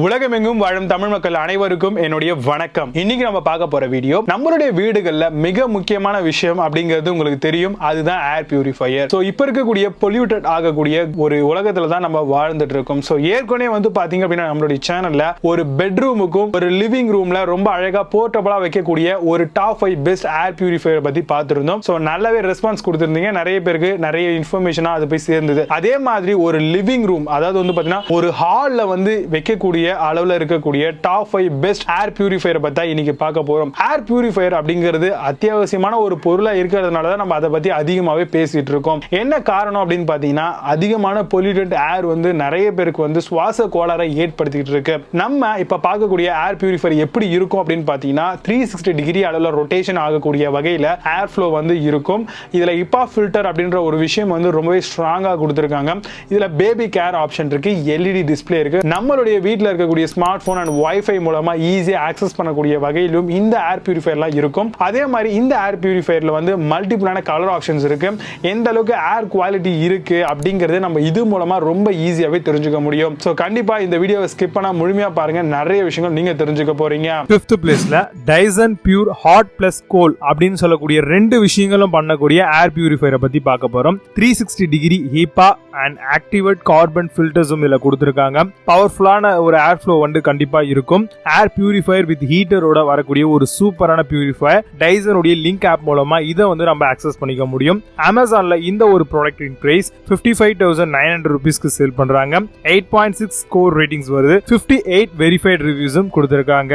உலகமெங்கும் வாழும் தமிழ் மக்கள் அனைவருக்கும் என்னுடைய வணக்கம். இன்னைக்கு நம்ம பார்க்க போற வீடியோ நம்மளுடைய வீடுகள்ல மிக முக்கியமான விஷயம் அப்படிங்கிறது உங்களுக்கு தெரியும், அதுதான் ஏர் பியூரிஃபையர். சோ இப்போ இருக்கக்கூடிய பொல்யூட்டட் ஆகக்கூடிய ஒரு உலகத்துல தான் நம்ம வாழ்ந்துட்டு இருக்கோம். சோ ஏற்கனவே பாத்தீங்க அப்படின்னா நம்மளுடைய சேனல்ல ஒரு பெட்ரூமுக்கும் ஒரு லிவிங் ரூம்ல ரொம்ப அழகா போர்ட்டபிளா வைக்கக்கூடிய ஒரு டாப் 5 பெஸ்ட் ஏர் பியூரிஃபையர் பத்தி பார்த்திருந்தோம். சோ நல்லாவே ரெஸ்பான்ஸ் கொடுத்திருந்தீங்க, நிறைய பேருக்கு நிறைய இன்ஃபர்மேஷனா அது போய் சேர்ந்தது. அதே மாதிரி ஒரு லிவிங் ரூம், அதாவது பாத்தீங்கன்னா ஒரு ஹால்ல வைக்கக்கூடிய அளவுல இருக்கக்கூடிய டாப் 5 பெஸ்ட் ஏர் பியூரிஃபையர் பத்தி இன்னைக்கு பார்க்க போறோம். ஏர் பியூரிஃபையர் அப்படிங்கிறது அத்தியாவசியமான ஒரு பொருளா இருக்கிறதுனால தான் நம்ம அதை பத்தி அதிகமாவே பேசிட்டு இருக்கோம். என்ன காரணம் அப்படின்னு பாத்தீங்கன்னா, அதிகமான பொல்யூட்டட் ஏர் நிறைய பேருக்கு சுவாச கோளாறை ஏற்படுத்திட்டு இருக்கு. நம்ம இப்ப பார்க்கக்கூடிய ஏர் பியூரிஃபையர் எப்படி இருக்கும் அப்படின்னு பாத்தீங்கன்னா 360 டிகிரி அளவுல ரொட்டேஷன் ஆகக்கூடிய வகையில ஏர் ஃப்ளோ இருக்கும். இதுல ஹிப்பா ஃபில்டர் அப்படின்ற ஒரு விஷயம் ரொம்பவே ஸ்ட்ராங்கா கொடுத்திருக்காங்க. இதுல பேபி கேர் ஆப்ஷன் இருக்கு, எல்இடி டிஸ்ப்ளே இருக்கு. நம்மளுடைய வீட்ல இருக்கக்கூடிய ஸ்மார்ட் போன் அண்ட் வைஃபை மூலமா ஈஸியா ஆக்சஸ் பண்ணக்கூடிய வகையிலும் இந்த ஏர் பியூரிஃபையர்லாம் இருக்கும். அதே மாதிரி இந்த ஏர் பியூரிஃபையர்ல மல்டிபிளான கலர் ஆப்ஷன்ஸ் இருக்கு. எந்த அளவுக்கு ஏர் குவாலிட்டி இருக்கு அப்படிங்கறது நம்ம இது மூலமா ரொம்ப ஈஸியாவே தெரிஞ்சுக்க முடியும். சோ கண்டிப்பா இந்த வீடியோவை ஸ்கிப் பண்ணா முழுமையா பாருங்க, நிறைய விஷயங்கள் நீங்க தெரிஞ்சுக்க போறீங்க. 5th பிளேஸ்ல Dyson Pure Hot Plus Cold அப்படின்னு சொல்லக்கூடிய ரெண்டு விஷயங்களும் பண்ணக்கூடிய ஏர் பியூரிஃபையரை பத்தி பார்க்க போறோம். 360 degree HEPA and activate carbon ஃபில்டர்ஸும் இதுல கொடுத்திருக்காங்க. பவர்ஃபுல்லான ஒரு ஏர் ஃப்ளோ கண்டிப்பா இருக்கும். ஏர் பியூரிஃபையர் வித் ஹீட்டரோட வரக்கூடிய ஒரு சூப்பரான பியூரிஃபையர். டைசனுடைய லிங்க் ஆப் மூலமா இதை நம்ம ஆக்சஸ் பண்ணிக்க முடியும். அமேசான்ல இந்த ஒரு ப்ராடக்ட்டின் பிரைஸ் 55,900 ரூபீஸ்க்கு சேல் பண்றாங்க. 8.6 ஸ்கோர் ரேட்டிங்ஸ் வருது. 58 வெரிஃபைட் ரிவ்யூஸும் கொடுத்திருக்காங்க.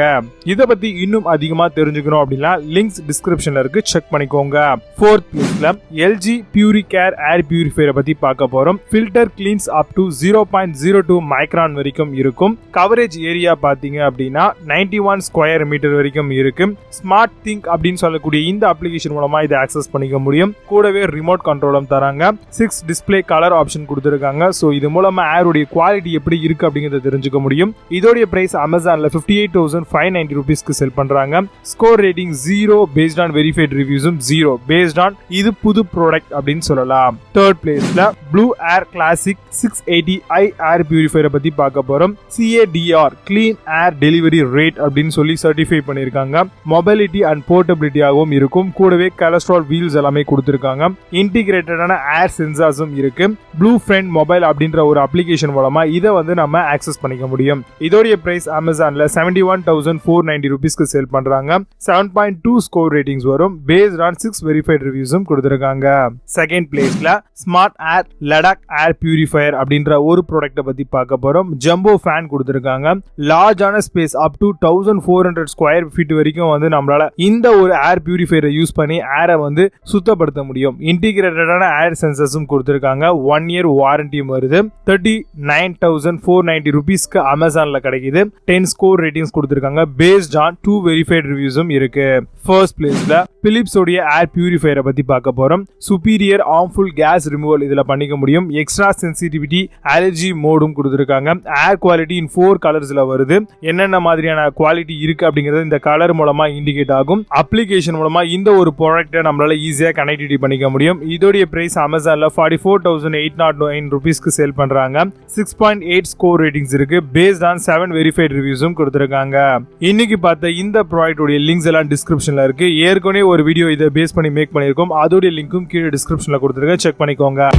இதை பத்தி இன்னும் அதிகமா தெரிஞ்சுக்கணும் அப்படின்னா லிங்க்ஸ் டிஸ்கிரிப்ஷன்ல இருக்கு, செக் பண்ணிக்கோங்க. 4th பிளேஸ்ல LG PuriCare ஏர் பியூரிஃபையரை பத்தி பார்க்க போறோம். Filter cleans up to 0.02 micron வரைக்கும் இருக்கும். கவரேஜ் ஏரியா பாத்தீங்க அப்படின்னா 91 ஸ்கொயர் மீட்டர் வரைக்கும் இருக்கு. ஸ்மார்ட் திங்க் அப்படின்னு சொல்லக்கூடிய இந்த அப்ளிகேஷன் மூலமா இதை ஆக்சஸ் பண்ணிக்க முடியும். கூடவே ரிமோட் கண்ட்ரோலும் தராங்க. 6 டிஸ்ப்ளே கலர் ஆப்ஷன் கொடுத்திருக்காங்க. சோ இது மூலமா ஏருடைய குவாலிட்டி எப்படி இருக்கு அப்படிங்கறத தெரிஞ்சுக்க முடியும். இதோடைய பிரைஸ் அமேசான்ல 58,590 ரூபீஸ்க்கு செல் பண்றாங்க. Score rating 0 based on verified ரிவ்யூஸும் 0 பேஸ்ட் ஆன் இது புது ப்ராடக்ட் அப்படின்னு சொல்லலாம். 3rd பிளேஸ்ல ப்ளூ ஏர் கிளாசிக் 680i ஏர் பியூரிஃபையரை பத்தி பார்க்க போறோம். CADR கிளீன் ஏர் டெலிவரி ரேட் அப்படின்னு சொல்லி சர்டிஃபை பண்ணிருக்காங்க. மொபைலிட்டி அண்ட் போர்ட்டபிலிட்டியாகவும் இருக்கும். கூடவே கொலஸ்ட்ரால் வீல்ஸ் எல்லாமே கொடுத்திருக்காங்க. இன்டிகிரேட்டடான ஏர் சென்சார்ஸும் இருக்கு. ப்ளூ ஃப்ரெண்ட் மொபைல் அப்படின்ற ஒரு அப்ளிகேஷன் மூலமா இதை நம்ம ஆக்சஸ் பண்ணிக்க முடியும். இதோடைய பிரைஸ் அமேசான்ல 71,490 ரூபீஸ்க்கு சேல் பண்றாங்க. 7.2 ஸ்கோர் ரேட்டிங்ஸ் வரும். பேஸ்ட் ஆன் 6 வெரிஃபைட் ரிவ்யூஸும் கொடுத்திருக்காங்க. 2nd பிளேஸ்ல smart air Ladakh air purifier அப்படின்ற ஒரு ப்ராடக்ட்டை பத்தி பார்க்க போறோம். ஜம்போ ஃபேன் கொடுத்திருக்காங்க. லார்ஜான space up to 1400 square feet வரைக்கும் நம்மளால இந்த ஒரு ஏர் பியூரிஃபையரை யூஸ் பண்ணி ஏரை சுத்தப்படுத்த முடியும். இன்டிகிரேட்டடான ஏர் சென்சர்ஸும் கொடுத்திருக்காங்க. 1 இயர் வாரண்டியும் வருது. 39,490 ரூபீஸ்க்கு அமேசான்ல கிடைக்குது. 10 ஸ்கோர் ரேட்டிங்ஸ் கொடுத்திருக்காங்க. பேஸ்ட் ஆன் 2 வெரிஃபைட் ரிவ்யூஸும் இருக்கு. 1st பிளேஸ்ல பிலிப்ஸ் உடைய ஏர் பியூரிஃபையரை பத்தி பார்க்க போறோம். சுப்பீரியர் ஹார்ம்ஃபுல் கேஸ் ரிமூவல் இதுல பண்ணிக்க முடியும். எக்ஸ்ட்ரா சென்சிட்டிவிட்டி அலர்ஜி மோடும் கொடுத்திருக்காங்க. ஏர் குவாலிட்டி இன் 4 கலர்ஸ்ல வருது. என்னென்ன மாதிரியான குவாலிட்டி இருக்கு அப்படிங்கறது இந்த கலர் மூலமா இண்டிகேட் ஆகும். அப்ளிகேஷன் மூலமா இந்த ஒரு ப்ராடக்ட்டை நம்மளால ஈஸியா கனெக்டிவிட்டி பண்ணிக்க முடியும். இதோடைய பிரைஸ் அமேசான்ல 44,809 ரூபீஸ்க்கு சேல் பண்றாங்க. 6.8 ஸ்கோர் ரேட்டிங்ஸ் இருக்கு. பேஸ்ட் ஆன் 7 வெரிஃபைட் ரிவ்யூஸும் கொடுத்திருக்காங்க. இன்னைக்கு பார்த்த இந்த ப்ராடக்ட் உடைய லிங்க்ஸ் எல்லாம் டிஸ்கிரிப்ஷன்ல இருக்கு. ஏற்கனவே ஒரு வீடியோ இதை பேஸ் பண்ணி மேக் பண்ணிருக்கோம். அதோட லிங்க்கும் கீழே டிஸ்கிரிப்ஷன்ல கொடுத்திருக்கேன், செக் பண்ணிக்கோங்க.